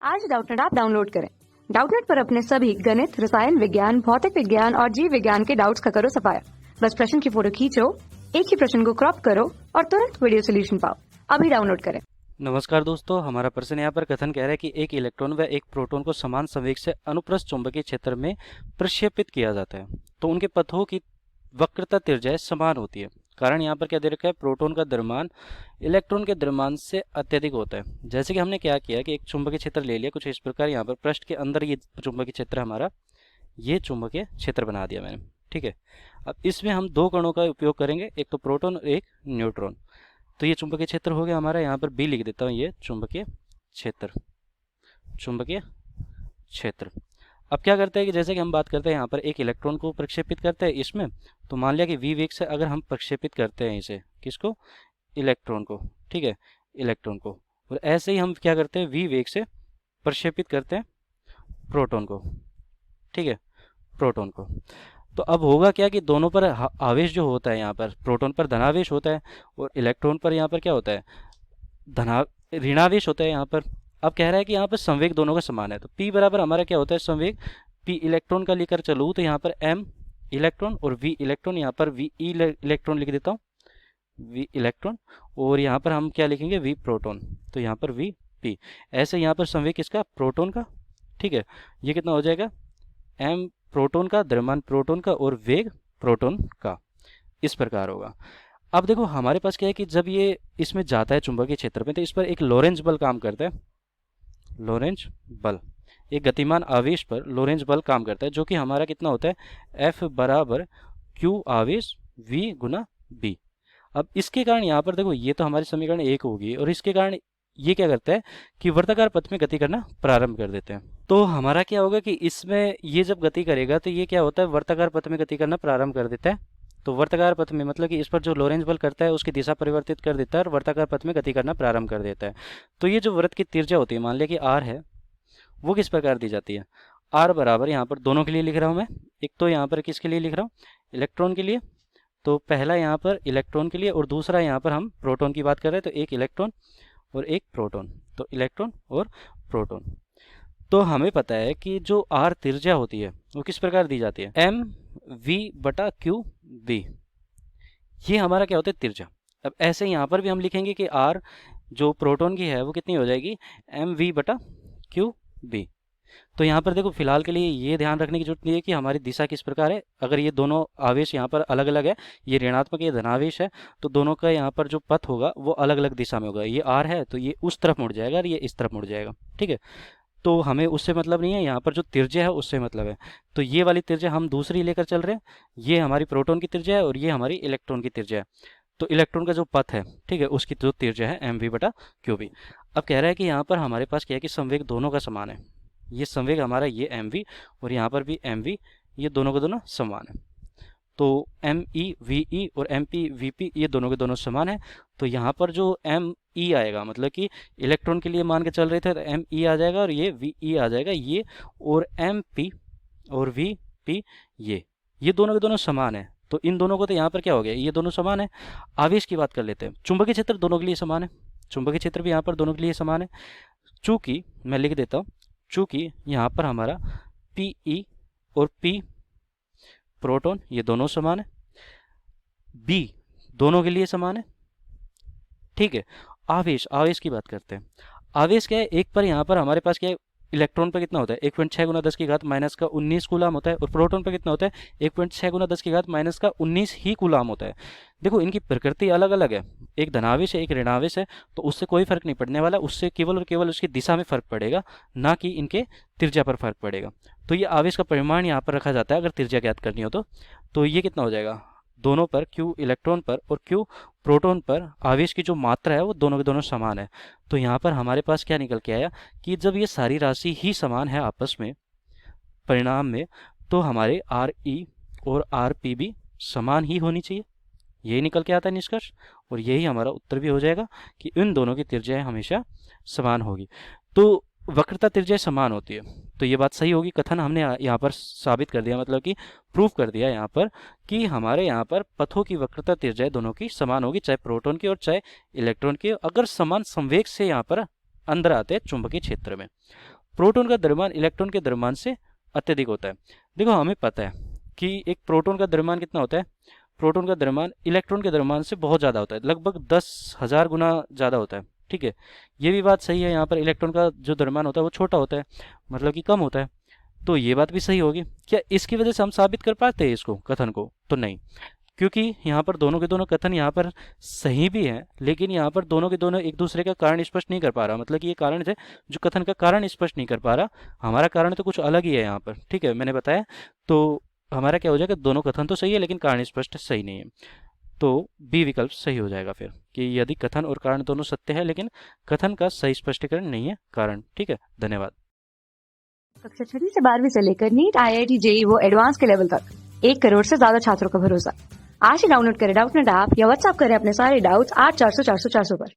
आज Doubtnut app download करें। Doubtnut पर अपने सभी गणित, रसायन विज्ञान, भौतिक विज्ञान और जीव विज्ञान के डाउट्स का करो सफाया। बस प्रश्न की फोटो खींचो, एक ही प्रश्न को क्रॉप करो और तुरंत वीडियो सोल्यूशन पाओ। अभी डाउनलोड करें। नमस्कार दोस्तों, हमारा प्रश्न यहाँ पर कथन कह रहा है कि एक इलेक्ट्रॉन व एक प्रोटॉन को समान संवेग से अनुप्रस्थ चुंबकीय क्षेत्र में प्रक्षेपित किया जाता है तो उनके पथों की वक्रता त्रिज्या समान होती है। कारण यहाँ पर क्या दे रखा है, प्रोटॉन का द्रव्यमान इलेक्ट्रॉन के द्रव्यमान से अत्यधिक होता है। जैसे कि हमने क्या किया कि एक चुंबकीय क्षेत्र ले लिया कुछ इस प्रकार, यहाँ पर पृष्ठ के अंदर ये चुंबकीय क्षेत्र हमारा ये चुंबकीय क्षेत्र बना दिया मैंने, ठीक है। अब इसमें हम दो कणों का उपयोग करेंगे, एक तो प्रोटॉन और एक न्यूट्रॉन। तो ये चुंबकीय क्षेत्र हो गया हमारा, यहाँ पर बी लिख देता हूँ, ये चुंबकीय क्षेत्र, चुंबकीय क्षेत्र। अब क्या करते हैं कि जैसे कि हम बात करते हैं यहाँ पर एक इलेक्ट्रॉन को प्रक्षेपित करते हैं इसमें, तो मान लिया कि v वेग से अगर हम प्रक्षेपित करते हैं इसे, किसको, इलेक्ट्रॉन को, ठीक है, इलेक्ट्रॉन को। और ऐसे ही हम क्या करते हैं, v वेग से प्रक्षेपित करते हैं प्रोटॉन को, ठीक है, प्रोटॉन को। तो अब होगा क्या कि दोनों पर आवेश जो होता है, यहाँ पर प्रोटॉन पर धनावेश होता है और इलेक्ट्रॉन पर यहाँ पर क्या होता है, ऋणावेश होता है यहाँ पर। अब कह रहा है कि यहाँ पर संवेग दोनों का समान है, तो P बराबर हमारा क्या होता है, संवेग P इलेक्ट्रॉन का लेकर चलूँ तो यहाँ पर M इलेक्ट्रॉन और V इलेक्ट्रॉन, यहाँ पर V इलेक्ट्रॉन लिख देता हूँ, V इलेक्ट्रॉन, और यहाँ पर हम क्या लिखेंगे, V प्रोटॉन, तो यहाँ पर V P। ऐसे यहाँ पर संवेग किसका, प्रोटॉन का, ठीक है। ये कितना हो जाएगा, M प्रोटॉन का, द्रव्यमान प्रोटॉन का और वेग प्रोटॉन का, इस प्रकार होगा। अब देखो हमारे पास क्या है कि जब ये इसमें जाता है चुंबकीय क्षेत्र में तो इस पर एक लोरेंज बल काम करता है, लोरेंज बल, एक गतिमान आवेश पर लोरेंज बल काम करता है, जो कि हमारा कितना होता है, F बराबर Q आवेश V गुना B। अब इसके कारण यहाँ पर देखो ये तो हमारी समीकरण 1 होगी, और इसके कारण ये क्या करता है कि वर्ताकार पथ में गति करना प्रारंभ कर देते हैं। तो हमारा क्या होगा कि इसमें ये जब गति करेगा तो ये क्या होता है, वर्ताकार पथ में गति करना प्रारंभ कर देता है। तो वर्ताकार पथ में मतलब कि इस पर जो लोरेंज बल करता है उसकी दिशा परिवर्तित कर देता है और वर्ताकार पथ में गति करना प्रारंभ कर देता है। तो ये जो वृत्त की त्रिज्या होती है, मान लिया कि r है, वो किस प्रकार दी जाती है, r बराबर, यहाँ पर दोनों के लिए लिख रहा हूँ मैं, एक तो यहाँ पर किसके लिए लिख रहा हूँ, इलेक्ट्रॉन के लिए। तो पहला यहाँ पर इलेक्ट्रॉन के लिए और दूसरा यहाँ पर हम प्रोटॉन की बात कर रहे हैं, तो एक इलेक्ट्रॉन और एक प्रोटॉन, तो इलेक्ट्रॉन और प्रोटॉन। तो हमें पता है कि जो r त्रिज्या होती है वो किस प्रकार दी जाती है, m v बटा q b, ये हमारा क्या होता है, त्रिज्या। अब ऐसे यहाँ पर भी हम लिखेंगे कि r जो प्रोटॉन की है वो कितनी हो जाएगी, m v बटा q b। तो यहाँ पर देखो फिलहाल के लिए ये ध्यान रखने की जरूरत नहीं है कि हमारी दिशा किस प्रकार है। अगर ये दोनों आवेश यहाँ पर अलग अलग है, ये ऋणात्मक ये धनावेश है, तो दोनों का यहाँ पर जो पथ होगा वो अलग अलग दिशा में होगा। ये r है तो ये उस तरफ मुड़ जाएगा और ये इस तरफ मुड़ जाएगा, ठीक है। तो हमें उससे मतलब नहीं है, यहाँ पर जो त्रिज्या है उससे मतलब है। तो ये वाली त्रिज्या हम दूसरी लेकर चल रहे हैं, ये हमारी प्रोटॉन की त्रिज्या है और ये हमारी इलेक्ट्रॉन की त्रिज्या है। तो इलेक्ट्रॉन का जो पथ है, ठीक है, उसकी जो त्रिज्या है एम वी बटा क्यू बी। अब कह रहा है कि यहाँ पर हमारे पास क्या है कि संवेग दोनों का समान है, ये संवेग हमारा ये एम वी और यहाँ पर भी एम वी, ये दोनों के दोनों समान है। तो एम ई वी ई और एम पी वी पी ये दोनों के दोनों समान है। तो यहाँ पर जो एम ई आएगा, मतलब कि इलेक्ट्रॉन के लिए मान के चल रहे थे तो एम ई आ जाएगा और ये वी ई आ जाएगा ये, और एम पी और वी पी ये दोनों के दोनों समान है। तो इन दोनों को तो यहाँ पर क्या हो गया, ये दोनों समान है। आवेश की बात कर लेते हैं, चुंबकीय क्षेत्र दोनों के लिए समान है, चुंबकीय क्षेत्र भी यहाँ पर दोनों के लिए समान है। चूँकि मैं लिख देता हूँ, चूँकि यहाँ पर हमारा पी ई और पी प्रोटॉन ये दोनों समान है, बी दोनों के लिए समान है, ठीक है। आवेश की बात करते हैं। आवेश क्या है, एक पर यहाँ पर हमारे पास क्या है, इलेक्ट्रॉन पर कितना होता है 1.6 गुना 10 की घात माइनस का 19 कूलाम होता है, और प्रोटॉन पर कितना होता है 1.6 गुना 10 की घात माइनस का 19 ही कूलाम होता है। देखो इनकी प्रकृति अलग अलग है, एक धनावेश है एक ऋणावेश है, तो उससे कोई फर्क नहीं पड़ने वाला, उससे केवल और केवल उसकी दिशा में फर्क पड़ेगा, ना कि इनके त्रिज्या पर फर्क पड़ेगा। तो ये आवेश का परिमाण यहाँ पर रखा जाता है अगर त्रिज्या ज्ञात करनी हो तो ये कितना हो जाएगा, दोनों पर Q इलेक्ट्रॉन पर और Q प्रोटॉन पर आवेश की जो मात्रा है वो दोनों के दोनों समान है। तो यहाँ पर हमारे पास क्या निकल के आया कि जब ये सारी राशि ही समान है आपस में परिणाम में, तो हमारे आर ई और आर पी भी समान ही होनी चाहिए, यही निकल के आता है निष्कर्ष। और यही हमारा उत्तर भी हो जाएगा कि इन दोनों की त्रिज्याएं हमेशा समान होगी। तो वक्रता त्रिज्या समान होती है, तो ये बात सही होगी। कथन हमने यहाँ पर साबित कर दिया, मतलब कि प्रूफ कर दिया यहाँ पर कि हमारे यहाँ पर पथों की वक्रता त्रिज्या दोनों की समान होगी, चाहे प्रोटॉन की और चाहे इलेक्ट्रॉन की। अगर समान संवेग से यहाँ पर अंदर आते हैं चुंबकीय क्षेत्र में। प्रोटॉन का द्रव्यमान इलेक्ट्रॉन के द्रव्यमान से अत्यधिक होता है। देखो हमें पता है कि एक प्रोटॉन का द्रव्यमान कितना होता है, प्रोटॉन का द्रव्यमान इलेक्ट्रॉन के द्रव्यमान से बहुत ज़्यादा होता है, लगभग 10,000 गुना ज़्यादा होता है। ठीक है, ये भी बात सही है, यहाँ पर इलेक्ट्रॉन का जो द्रव्यमान होता है वो छोटा होता है, मतलब कि कम होता है। तो ये बात भी सही होगी। क्या इसकी वजह से हम साबित कर पाते हैं इसको कथन को? तो नहीं, क्योंकि यहाँ पर दोनों के दोनों कथन यहाँ पर सही भी हैं, लेकिन यहाँ पर दोनों के दोनों एक दूसरे का कारण स्पष्ट नहीं कर पा रहा। मतलब कि ये कारण है जो कथन का कारण स्पष्ट नहीं कर पा रहा, हमारा कारण तो कुछ अलग ही है यहाँ पर। ठीक है, मैंने बताया। तो हमारा क्या हो जाएगा, दोनों कथन तो सही है लेकिन कारण स्पष्ट सही नहीं है। तो बी विकल्प सही हो जाएगा फिर, कि यदि कथन और कारण दोनों सत्य है लेकिन कथन का सही स्पष्टीकरण नहीं है कारण। ठीक है, धन्यवाद। कक्षा 6वीं से 12वीं से लेकर नीट, IIT, JEE वो एडवांस के लेवल तक 1 करोड़ से ज्यादा छात्रों का भरोसा। आज ही डाउनलोड करें डाउटनेट ऐप या व्हाट्सएप करें अपने सारे डाउट्स 8400 400 400 पर।